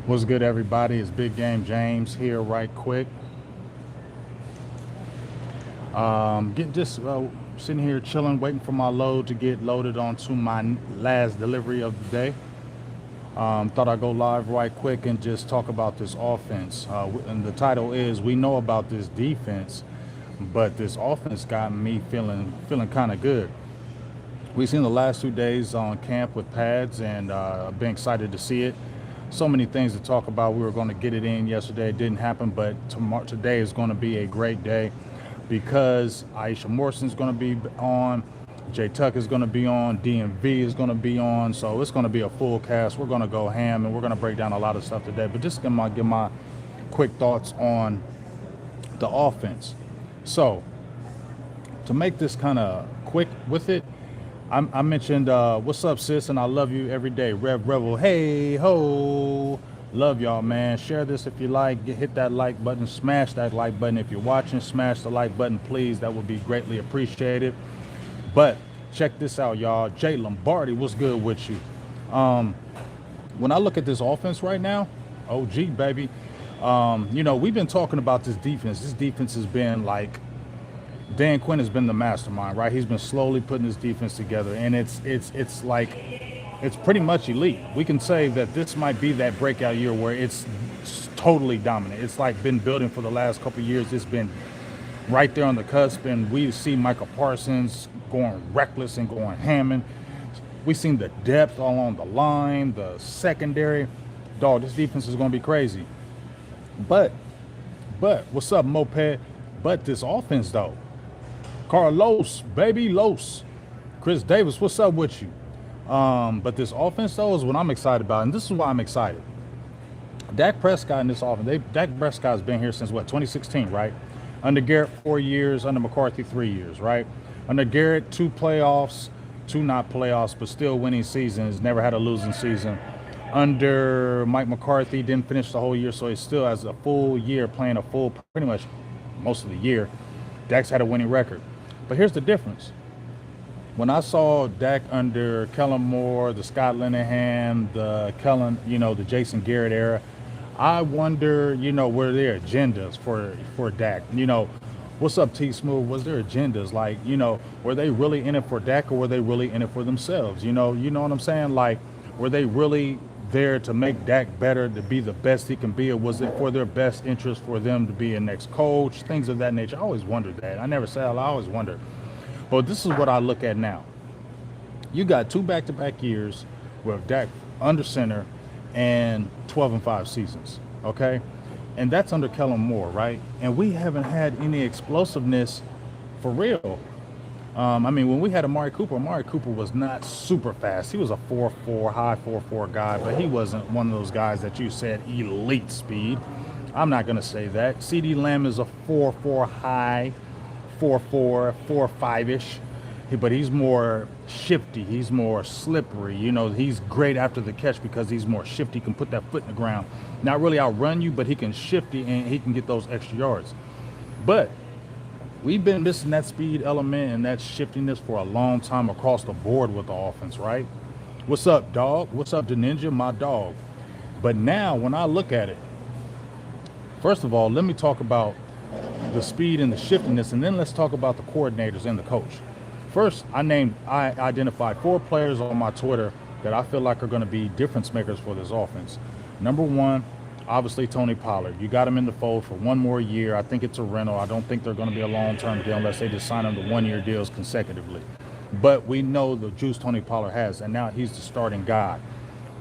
What's good, everybody? It's Big Game James here, right quick. Get just sitting here chilling, waiting for my load to get loaded onto my last delivery of the day. Thought I'd go live right quick and just talk about this offense. And the title is "We Know About This Defense," but this offense got me feeling kind of good. We've seen the last 2 days on camp with pads, and I've been excited to see it. So many things to talk about. We were going to get it in yesterday. It didn't happen, but today is going to be a great day because Aisha Morrison's going to be on, Jay Tuck is going to be on, DMV is going to be on. So it's going to be a full cast. We're going to go ham, and we're going to break down a lot of stuff today. But just give my quick thoughts on the offense. So to make this kind of quick with it, I mentioned, what's up, sis, and I love you every day. Rev Rebel, hey, ho. Love y'all, man. Share this if you like. Hit that like button. Smash that like button. If you're watching, smash the like button, please. That would be greatly appreciated. But check this out, y'all. Jay Lombardi, what's good with you? When I look at this offense right now, OG, baby, we've been talking about this defense. This defense has been like, Dan Quinn has been the mastermind, right? He's been slowly putting his defense together, and it's pretty much elite. We can say that this might be that breakout year where it's totally dominant. It's like been building for the last couple of years. It's been right there on the cusp, and we see Michael Parsons going reckless and going hamming. We've seen the depth all on the line, the secondary. Dog, this defense is going to be crazy. But what's up, Moped? But this offense, though. Carlos, baby, Los. Chris Davis, what's up with you? But this offense, though, is what I'm excited about, and this is why I'm excited. Dak Prescott in this offense, Dak Prescott's been here since, 2016, right? Under Garrett, 4 years. Under McCarthy, 3 years, right? Under Garrett, 2 playoffs, 2 not playoffs, but still winning seasons, never had a losing season. Under Mike McCarthy, didn't finish the whole year, so he still has a full year playing a full, pretty much most of the year. Dak's had a winning record. But here's the difference. When I saw Dak under Kellen Moore, the Scott Linehan, the Jason Garrett era, I wonder, were there agendas for Dak? What's up, T Smooth? Was there agendas? Like, were they really in it for Dak, or were they really in it for themselves? You know what I'm saying? Like, were they really there to make Dak better, to be the best he can be, or was it for their best interest for them to be a next coach, things of that nature? I always wondered that. I never said, I always wondered. But this is what I look at now. You got 2 back-to-back years with Dak under center and 12-5 seasons, okay? And that's under Kellen Moore, right? And we haven't had any explosiveness for real. When we had Amari Cooper was not super fast. He was a 4.4, high 4.4 guy, but he wasn't one of those guys that you said elite speed. I'm not going to say that. CeeDee Lamb is a 4.4 high, 4.4, 4.5-ish, but he's more shifty. He's more slippery. He's great after the catch because he's more shifty, can put that foot in the ground. Not really outrun you, but he can shifty and he can get those extra yards. But we've been missing that speed element and that shiftiness for a long time across the board with the offense, right? What's up, dog? What's up, the Ninja, my dog? But now when I look at it, first of all, let me talk about the speed and the shiftiness, and then let's talk about the coordinators and the coach. First, I identified 4 players on my Twitter that I feel like are going to be difference makers for this offense. Number 1, obviously Tony Pollard. You got him in the fold for 1 more year. I think it's a rental. I don't think they're going to be a long-term deal unless they just sign him to 1-year deals consecutively. But we know the juice Tony Pollard has, and now he's the starting guy.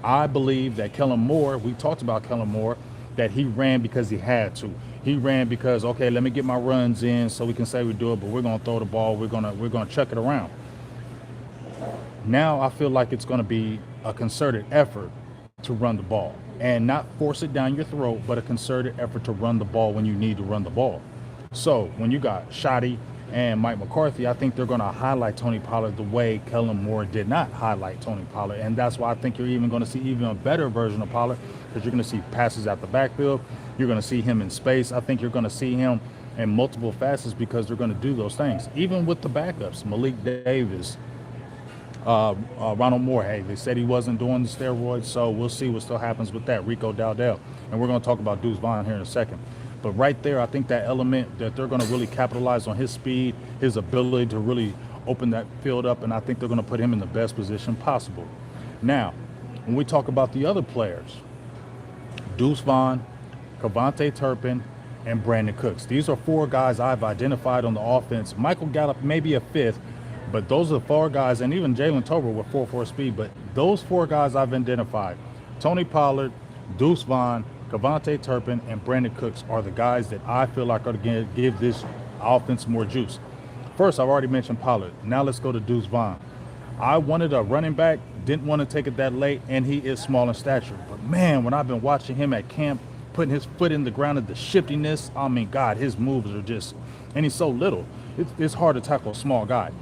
I believe that Kellen Moore, we talked about Kellen Moore, that he ran because he had to. He ran because, okay, let me get my runs in so we can say we do it, but we're going to throw the ball. We're going to chuck it around. Now I feel like it's going to be a concerted effort to run the ball and not force it down your throat, but a concerted effort to run the ball when you need to run the ball. So when you got Shoddy and Mike McCarthy, I think they're going to highlight Tony Pollard the way Kellen Moore did not highlight Tony Pollard. And that's why I think you're even going to see even a better version of Pollard, because you're going to see passes out the backfield. You're going to see him in space. I think you're going to see him in multiple facets because they're going to do those things. Even with the backups, Malik Davis, Ronald Moore, hey, they said he wasn't doing the steroids, so we'll see what still happens with that. Rico Dowdell. And we're going to talk about Deuce Vaughn here in a second. But right there, I think that element that they're going to really capitalize on his speed, his ability to really open that field up, and I think they're going to put him in the best position possible. Now, when we talk about the other players, Deuce Vaughn, Cavante Turpin, and Brandon Cooks. These are 4 guys I've identified on the offense. Michael Gallup may be a 5th, but those are 4 guys, and even Jalen Tolbert with 4.4 speed, but those 4 guys I've identified. Tony Pollard, Deuce Vaughn, Cavante Turpin, and Brandon Cooks are the guys that I feel like are going to give this offense more juice. First, I've already mentioned Pollard. Now let's go to Deuce Vaughn. I wanted a running back, didn't want to take it that late, and he is small in stature. But man, when I've been watching him at camp, putting his foot in the ground and the shiftiness, I mean, God, his moves are just, and he's so little. It's hard to tackle a small guy.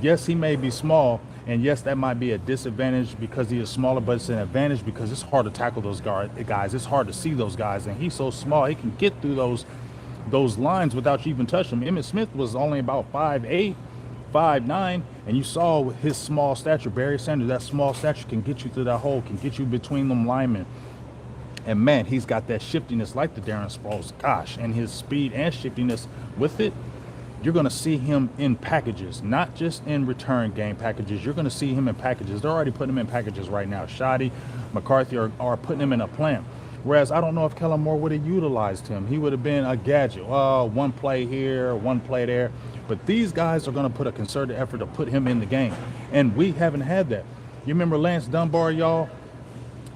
Yes, he may be small, and yes, that might be a disadvantage because he is smaller, but it's an advantage because it's hard to tackle those guys. It's hard to see those guys, and he's so small, he can get through those lines without you even touching him. Emmitt Smith was only about 5'8", 5'9", and you saw his small stature. Barry Sanders, that small stature can get you through that hole, can get you between them linemen. And man, he's got that shiftiness like the Darren Sproles. Gosh, and his speed and shiftiness with it, you're going to see him in packages, not just in return game packages. You're going to see him in packages. They're already putting him in packages right now. Shoddy, McCarthy are putting him in a plan. Whereas I don't know if Kellen Moore would have utilized him. He would have been a gadget. Oh, one play here, one play there. But these guys are going to put a concerted effort to put him in the game. And we haven't had that. You remember Lance Dunbar, y'all?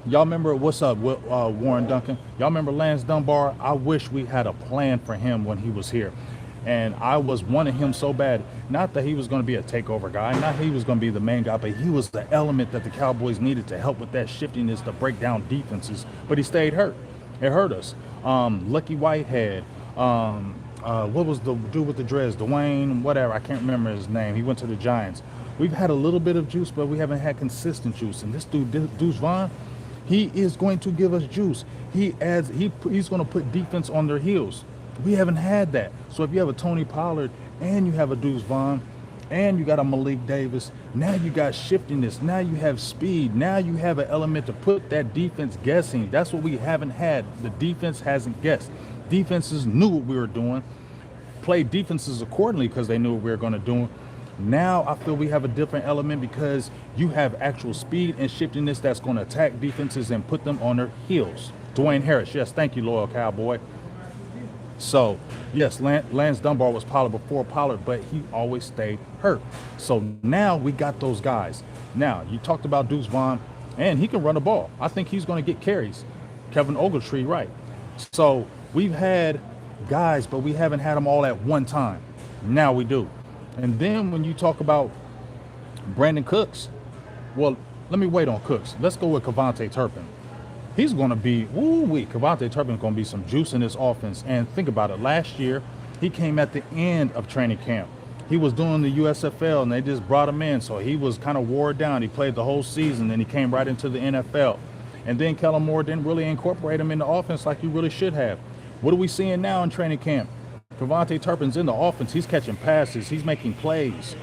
Y'all remember, what's up, Warren Duncan? Y'all remember Lance Dunbar? I wish we had a plan for him when he was here. And I was wanting him so bad. Not that he was going to be a takeover guy, not he was going to be the main guy, but he was the element that the Cowboys needed to help with that shiftiness to break down defenses. But he stayed hurt. It hurt us. Lucky Whitehead. What was the dude with the dreads? Dwayne, whatever. I can't remember his name. He went to the Giants. We've had a little bit of juice, but we haven't had consistent juice. And this dude, Deuce Vaughn, he is going to give us juice. He's going to put defense on their heels. We haven't had that. So if you have a Tony Pollard and you have a Deuce Vaughn and you got a Malik Davis, now you got shiftiness. Now you have speed. Now you have an element to put that defense guessing. That's what we haven't had. The defense hasn't guessed. Defenses knew what we were doing, played defenses accordingly because they knew what we were going to do. Now I feel we have a different element because you have actual speed and shiftiness that's going to attack defenses and put them on their heels. Dwayne Harris, yes, thank you, loyal Cowboy. So, yes, Lance Dunbar was Pollard before Pollard, but he always stayed hurt. So now we got those guys. Now, you talked about Deuce Vaughn, and he can run the ball. I think he's going to get carries. Kevin Ogletree, right. So we've had guys, but we haven't had them all at one time. Now we do. And then when you talk about Brandon Cooks, well, let me wait on Cooks. Let's go with Cavante Turpin. He's going to be, Cavante Turpin's going to be some juice in this offense. And think about it. Last year, he came at the end of training camp. He was doing the USFL, and they just brought him in. So he was kind of wore down. He played the whole season, and he came right into the NFL. And then Kellen Moore didn't really incorporate him in the offense like he really should have. What are we seeing now in training camp? Cavante Turpin's in the offense. He's catching passes. He's making plays.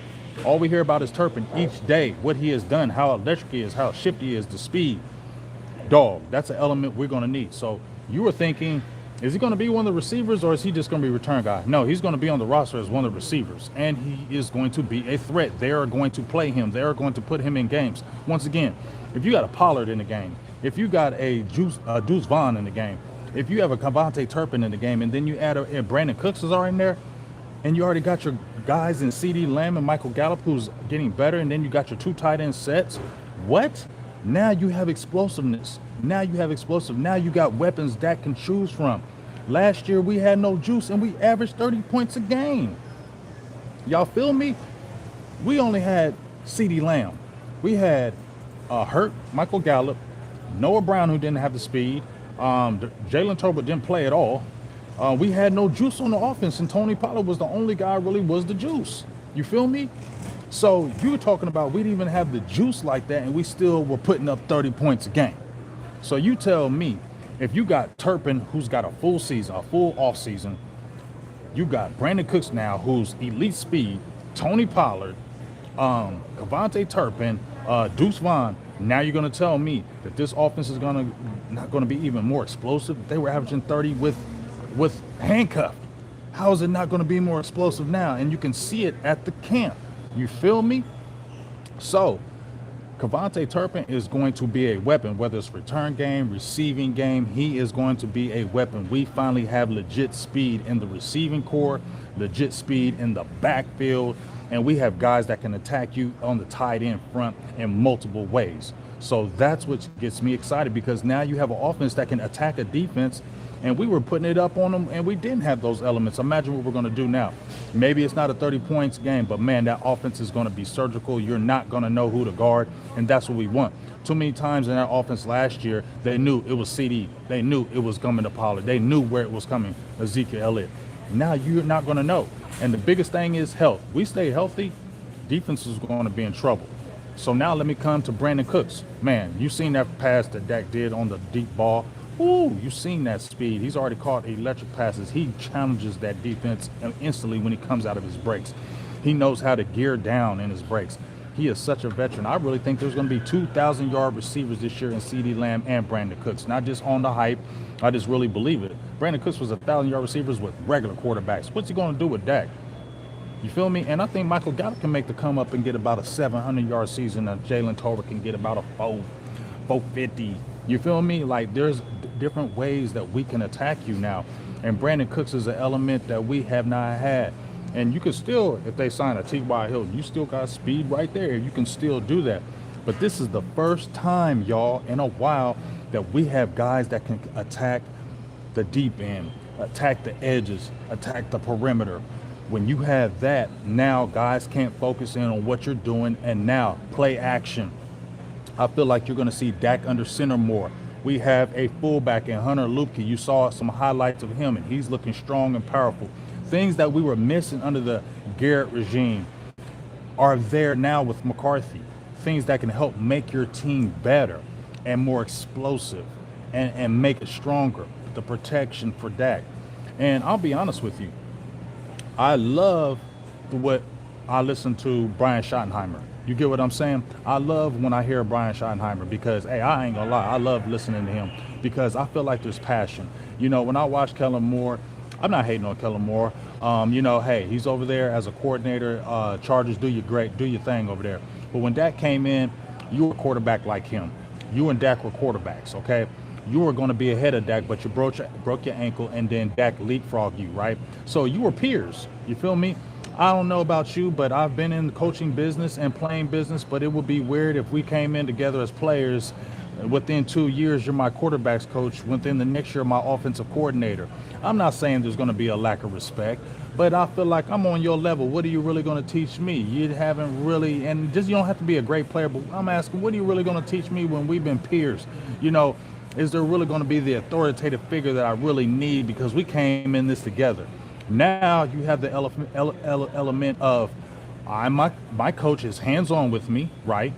All we hear about is Turpin each day, what he has done, how electric he is, how shifty he is, the speed. Dog, that's an element we're going to need. So you were thinking, is he going to be one of the receivers or is he just going to be a return guy? No, he's going to be on the roster as one of the receivers, and he is going to be a threat. They are going to play him. They are going to put him in games. Once again, if you got a Pollard in the game, if you got a Deuce Vaughn in the game, if you have a Cavante Turpin in the game, and then you add a Brandon Cooks is already in there, and you already got your guys in CD Lamb and Michael Gallup, who's getting better, and then you got your 2 tight end sets. What? Now you have explosiveness. Now you have explosive. Now you got weapons Dak can choose from. Last year we had no juice and we averaged 30 points a game. Y'all feel me? We only had CD Lamb. We had hurt Michael Gallup, Noah Brown, who didn't have the speed. Jalen Tolbert didn't play at all. We had no juice on the offense, and Tony Pollard was the only guy really was the juice. You feel me? So you were talking about we didn't even have the juice like that, and we still were putting up 30 points a game. So you tell me, if you got Turpin, who's got a full season, a full off season, you got Brandon Cooks now, who's elite speed, Tony Pollard, Cavante Turpin, Deuce Vaughn. Now you're going to tell me that this offense is not going to be even more explosive? They were averaging 30 with handcuffed. How is it not going to be more explosive now? And you can see it at the camp. You feel me? So Kevontae Turpin is going to be a weapon, whether it's return game, receiving game. He is going to be a weapon. We finally have legit speed in the receiving core, legit speed in the backfield, and we have guys that can attack you on the tight end front in multiple ways. So that's what gets me excited, because now you have an offense that can attack a defense, and we were putting it up on them, and we didn't have those elements. Imagine what we're going to do now. Maybe it's not a 30 points game, but man, that offense is going to be surgical. You're not going to know who to guard, and that's what we want. Too many times in that offense last year, they knew it was CD. They knew it was coming to Pollard. They knew where it was coming, Ezekiel Elliott. Now you're not going to know. And the biggest thing is health. We stay healthy, defense is going to be in trouble. So now let me come to Brandon Cooks. Man, you seen that pass that Dak did on the deep ball. Ooh, you've seen that speed. He's already caught electric passes. He challenges that defense instantly when he comes out of his breaks. He knows how to gear down in his breaks. He is such a veteran. I really think there's going to be 2,000-yard receivers this year in CeeDee Lamb and Brandon Cooks. Not just on the hype. I just really believe it. Brandon Cooks was 1,000-yard receivers with regular quarterbacks. What's he going to do with Dak? You feel me? And I think Michael Gallup can make the come up and get about a 700-yard season. And Jalen Tolbert can get about a 450. You feel me? Like, there's different ways that we can attack you now. And Brandon Cooks is an element that we have not had. And you can still, if they sign a T.Y. Hilton, you still got speed right there. You can still do that. But this is the first time, y'all, in a while that we have guys that can attack the deep end, attack the edges, attack the perimeter. When you have that, now guys can't focus in on what you're doing, and now play action. I feel like you're going to see Dak under center more. We have a fullback in Hunter Lupke. You saw some highlights of him, and he's looking strong and powerful. Things that we were missing under the Garrett regime are there now with McCarthy. Things that can help make your team better and more explosive and make it stronger. The protection for Dak. And I'll be honest with you, I love what I listen to Brian Schottenheimer. You get what I'm saying? I love when I hear Brian Schottenheimer because, hey, I ain't gonna lie, I love listening to him because I feel like there's passion. You know, when I watch Kellen Moore, I'm not hating on Kellen Moore. You know, hey, he's over there as a coordinator. Chargers, do your thing over there. But when Dak came in, you were a quarterback like him. You and Dak were quarterbacks, okay? You were going to be ahead of Dak, but you broke your ankle, and then Dak leapfrogged you, right? So you were peers. You feel me? I don't know about you, but I've been in the coaching business and playing business, but it would be weird if we came in together as players. Within 2 years, you're my quarterbacks coach. Within the next year, my offensive coordinator. I'm not saying there's going to be a lack of respect, but I feel like I'm on your level. What are you really going to teach me? You haven't really, and just you don't have to be a great player, but I'm asking, what are you really going to teach me when we've been peers? You know, is there really going to be the authoritative figure that I really need because we came in this together? Now you have the element of my coach is hands-on with me, right?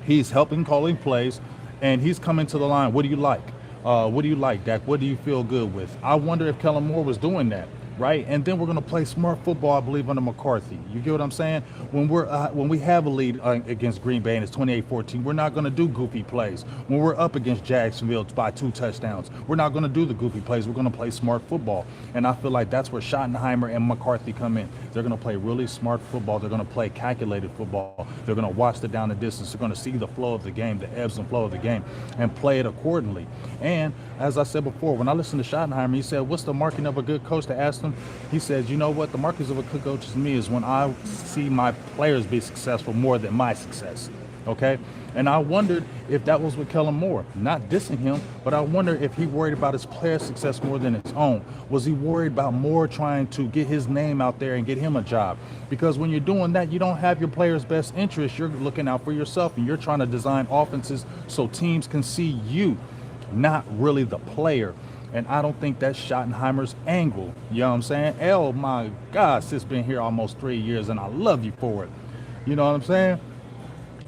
He's helping calling plays, and he's coming to the line. What do you like? What do you like, Dak? What do you feel good with? I wonder if Kellen Moore was doing that, right? And then we're going to play smart football, I believe, under McCarthy. You get what I'm saying? When we have a lead against Green Bay and it's 28-14, we're not going to do goofy plays. When we're up against Jacksonville by 2 touchdowns, we're not going to do the goofy plays. We're going to play smart football. And I feel like that's where Schottenheimer and McCarthy come in. They're going to play really smart football. They're going to play calculated football. They're going to watch the down and distance. They're going to see the flow of the game, the ebbs and flow of the game, and play it accordingly. And as I said before, when I listened to Schottenheimer, he said, what's the marking of a good coach? To ask him, he says, you know what? The markings of a good coach to me is when I see my players be successful more than my success. Okay? And I wondered if that was with Kellen Moore. Not dissing him, but I wonder if he worried about his players' success more than his own. Was he worried about Moore trying to get his name out there and get him a job? Because when you're doing that, you don't have your players' best interest. You're looking out for yourself, and you're trying to design offenses so teams can see you, not really the player. And I don't think that's Schottenheimer's angle. You know what I'm saying? Oh my God, sis been here almost 3 years, and I love you for it. You know what I'm saying?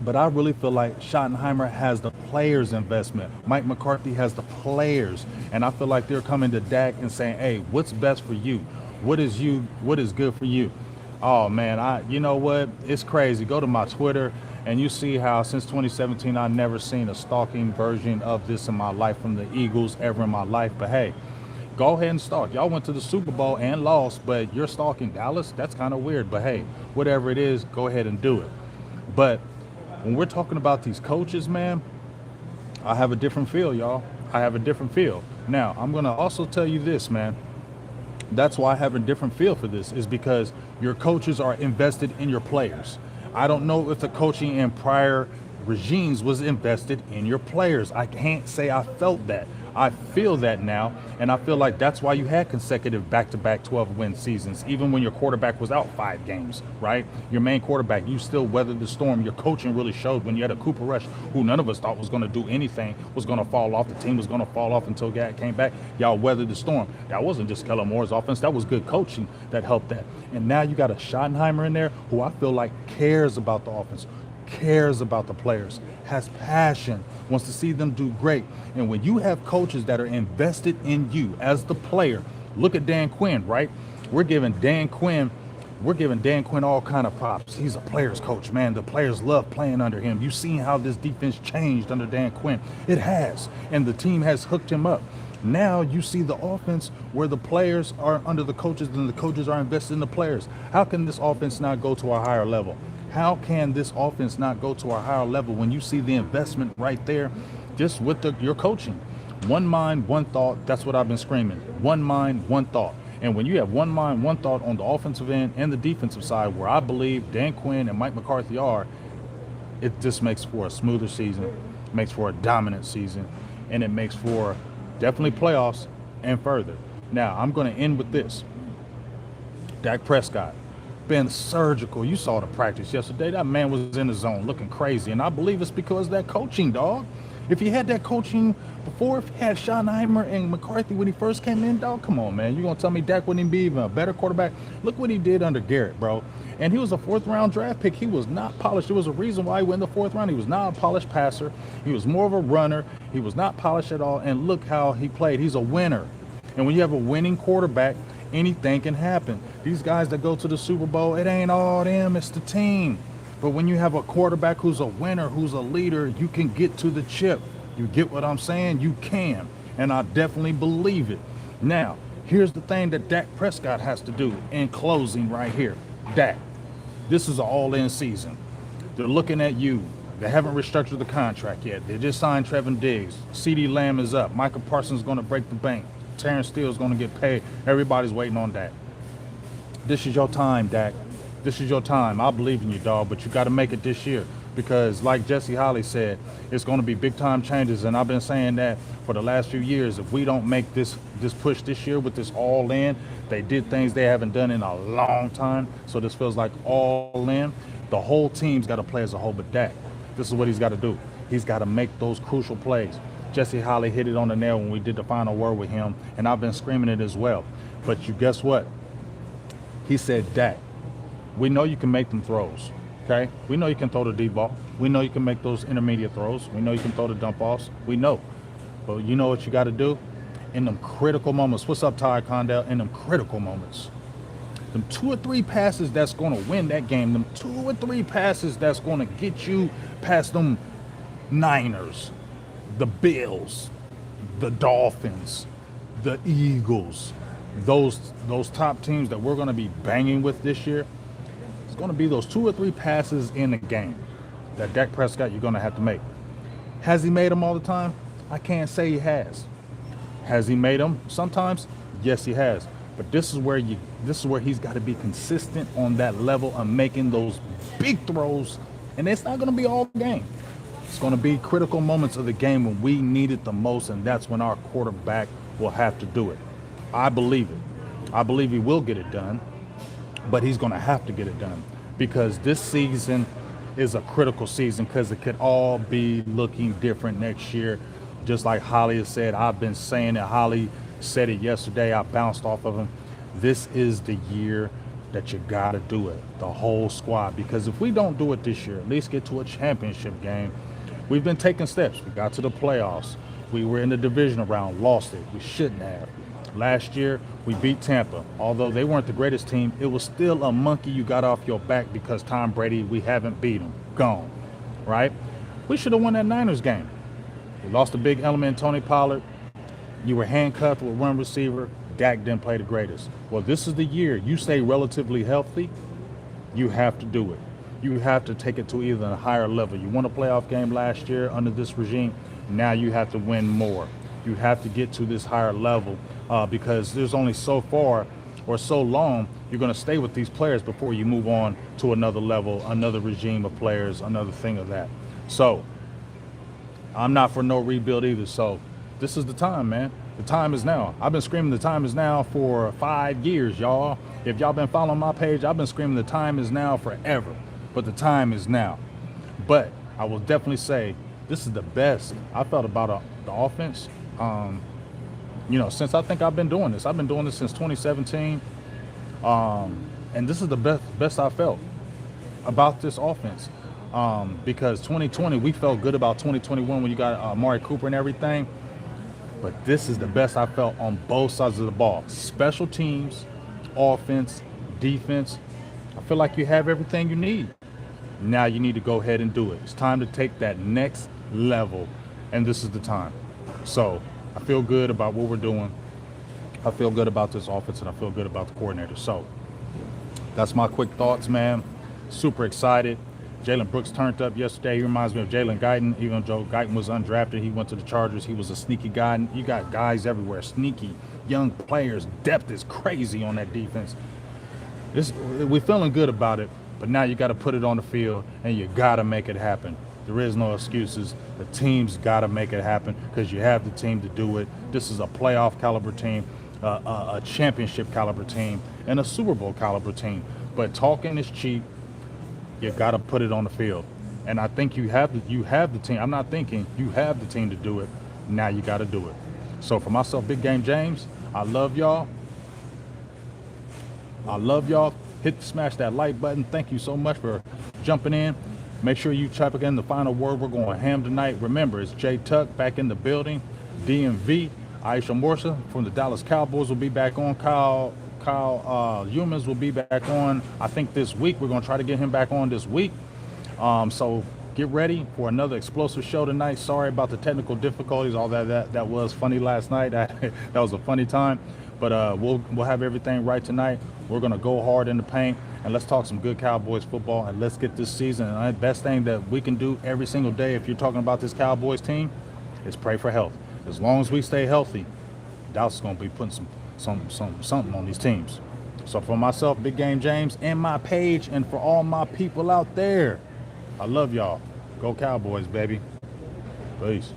But I really feel like Schottenheimer has the players' investment. Mike McCarthy has the players. And I feel like they're coming to Dak and saying, hey, what's best for you? What is good for you? Oh man, you know what? It's crazy. Go to my Twitter And you see how since 2017, I've never seen a stalking version of this in my life from the Eagles ever in my life. But hey, go ahead and stalk. Y'all went to the Super Bowl and lost, but you're stalking Dallas? That's kind of weird. But hey, whatever it is, go ahead and do it. But when we're talking about these coaches, man, I have a different feel, y'all. I have a different feel. Now, I'm going to also tell you this, man. That's why I have a different feel for this, is because your coaches are invested in your players. I don't know if the coaching in prior regimes was invested in your players. I can't say I felt that. I feel that now, and I feel like that's why you had consecutive back-to-back 12-win seasons, even when your quarterback was out 5 games, right? Your main quarterback, you still weathered the storm. Your coaching really showed when you had a Cooper Rush, who none of us thought was going to do anything, was going to fall off. The team was going to fall off until God came back. Y'all weathered the storm. That wasn't just Kellen Moore's offense. That was good coaching that helped that. And now you got a Schottenheimer in there who I feel like cares about the offense, cares about the players, has passion, wants to see them do great. And when you have coaches that are invested in you as the player, look at Dan Quinn, right? We're giving Dan Quinn all kind of props. He's a player's coach, man. The players love playing under him. You've seen how this defense changed under Dan Quinn. It has, and the team has hooked him up. Now you see the offense where the players are under the coaches and the coaches are invested in the players. How can this offense not go to a higher level? How can this offense not go to a higher level when you see the investment right there just with your coaching? One mind, one thought. That's what I've been screaming. One mind, one thought. And when you have one mind, one thought on the offensive end and the defensive side, where I believe Dan Quinn and Mike McCarthy are, it just makes for a smoother season, makes for a dominant season, and it makes for definitely playoffs and further. Now, I'm going to end with this. Dak Prescott. Been surgical. You saw the practice yesterday. That man was in the zone looking crazy. And I believe it's because of that coaching, dog. If you had that coaching before, if you had Schottenheimer and McCarthy when he first came in, dog, come on, man. You're going to tell me Dak wouldn't even be even a better quarterback? Look what he did under Garrett, bro. And he was a 4th-round draft pick. He was not polished. There was a reason why he went in the 4th round. He was not a polished passer. He was more of a runner. He was not polished at all. And look how he played. He's a winner. And when you have a winning quarterback, anything can happen. These guys that go to the Super Bowl, it ain't all them, it's the team. But when you have a quarterback who's a winner, who's a leader, you can get to the chip. You get what I'm saying? You can. And I definitely believe it. Now, here's the thing that Dak Prescott has to do in closing right here. Dak, this is an all-in season. They're looking at you. They haven't restructured the contract yet. They just signed Trevin Diggs. CeeDee Lamb is up. Michael Parsons is going to break the bank. Terrence Steele is going to get paid. Everybody's waiting on Dak. This is your time, Dak. This is your time. I believe in you, dog, but you got to make it this year because, like Jesse Holly said, it's going to be big-time changes, and I've been saying that for the last few years. If we don't make this push this year with this all-in, they did things they haven't done in a long time, so this feels like all-in. The whole team's got to play as a whole, but Dak, this is what he's got to do. He's got to make those crucial plays. Jesse Holly hit it on the nail when we did the final word with him, and I've been screaming it as well. But you guess what? He said, Dak, we know you can make them throws, okay? We know you can throw the deep ball. We know you can make those intermediate throws. We know you can throw the dump offs. We know. But you know what you got to do? In them critical moments. What's up, Ty Condell? In them critical moments. Them 2 or 3 passes that's going to win that game. Them 2 or 3 passes that's going to get you past them Niners, the Bills, the Dolphins, the Eagles, those top teams that we're going to be banging with this year. It's going to be those 2 or 3 passes in the game that Dak Prescott you're going to have to make. Has he made them all the time? I can't say he has. Has he made them sometimes? Yes, he has. But this is where he's got to be consistent on that level of making those big throws, and it's not going to be all game. It's going to be critical moments of the game when we need it the most, and that's when our quarterback will have to do it. I believe it. I believe he will get it done, but he's going to have to get it done because this season is a critical season because it could all be looking different next year. Just like Holly has said, I've been saying it. Holly said it yesterday. I bounced off of him. This is the year that you got to do it, the whole squad, because if we don't do it this year, at least get to a championship game. We've been taking steps. We got to the playoffs. We were in the divisional round, lost it. We shouldn't have. Last year, we beat Tampa. Although they weren't the greatest team, it was still a monkey you got off your back because Tom Brady, we haven't beat him. Gone. right? We should have won that Niners game. We lost a big element in Tony Pollard. You were handcuffed with one receiver. Dak didn't play the greatest. Well, this is the year you stay relatively healthy. You have to do it. You have to take it to either a higher level. You won a playoff game last year under this regime. Now you have to win more. You have to get to this higher level because there's only so far or so long you're going to stay with these players before you move on to another level, another regime of players, another thing of that. So I'm not for no rebuild either. So this is the time, man. The time is now. I've been screaming the time is now for 5 years, y'all. If y'all been following my page, I've been screaming the time is now forever. But the time is now. But I will definitely say this is the best I felt about the offense. Since I think I've been doing this. I've been doing this since 2017. And this is the best I felt about this offense. Because 2020, we felt good about 2021 when you got Amari Cooper and everything. But this is the best I felt on both sides of the ball. Special teams, offense, defense. I feel like you have everything you need. Now you need to go ahead and do it. It's time to take that next level, and this is the time. So I feel good about what we're doing. I feel good about this offense, and I feel good about the coordinator. So that's my quick thoughts, man. Super excited. Jalen Brooks turned up yesterday. He reminds me of Jalen Guyton. Even though Guyton was undrafted, he went to the Chargers. He was a sneaky guy. You got guys everywhere, sneaky young players. Depth is crazy on that defense. We're feeling good about it, but now you got to put it on the field, and you got to make it happen. There is no excuses. The team's got to make it happen because you have the team to do it. This is a playoff caliber team, a championship caliber team, and a Super Bowl caliber team. But talking is cheap. You got to put it on the field. And I think you have the team. I'm not thinking. You have the team to do it. Now you got to do it. So for myself, Big Game James, I love y'all. Smash that like button. Thank you so much for jumping in. Make sure you type again the final word. We're going ham tonight. Remember, it's Jay Tuck back in the building. DMV, Aisha Morsa from the Dallas Cowboys will be back on. Kyle Humans will be back on, I think, this week. We're going to try to get him back on this week. So get ready for another explosive show tonight. Sorry about the technical difficulties. All that was funny last night. That was a funny time. But we'll have everything right tonight. We're going to go hard in the paint, and let's talk some good Cowboys football, and let's get this season. And the best thing that we can do every single day, if you're talking about this Cowboys team, is pray for health. As long as we stay healthy, Dallas is going to be putting something on these teams. So for myself, Big Game James, and my page, and for all my people out there, I love y'all. Go Cowboys, baby. Peace.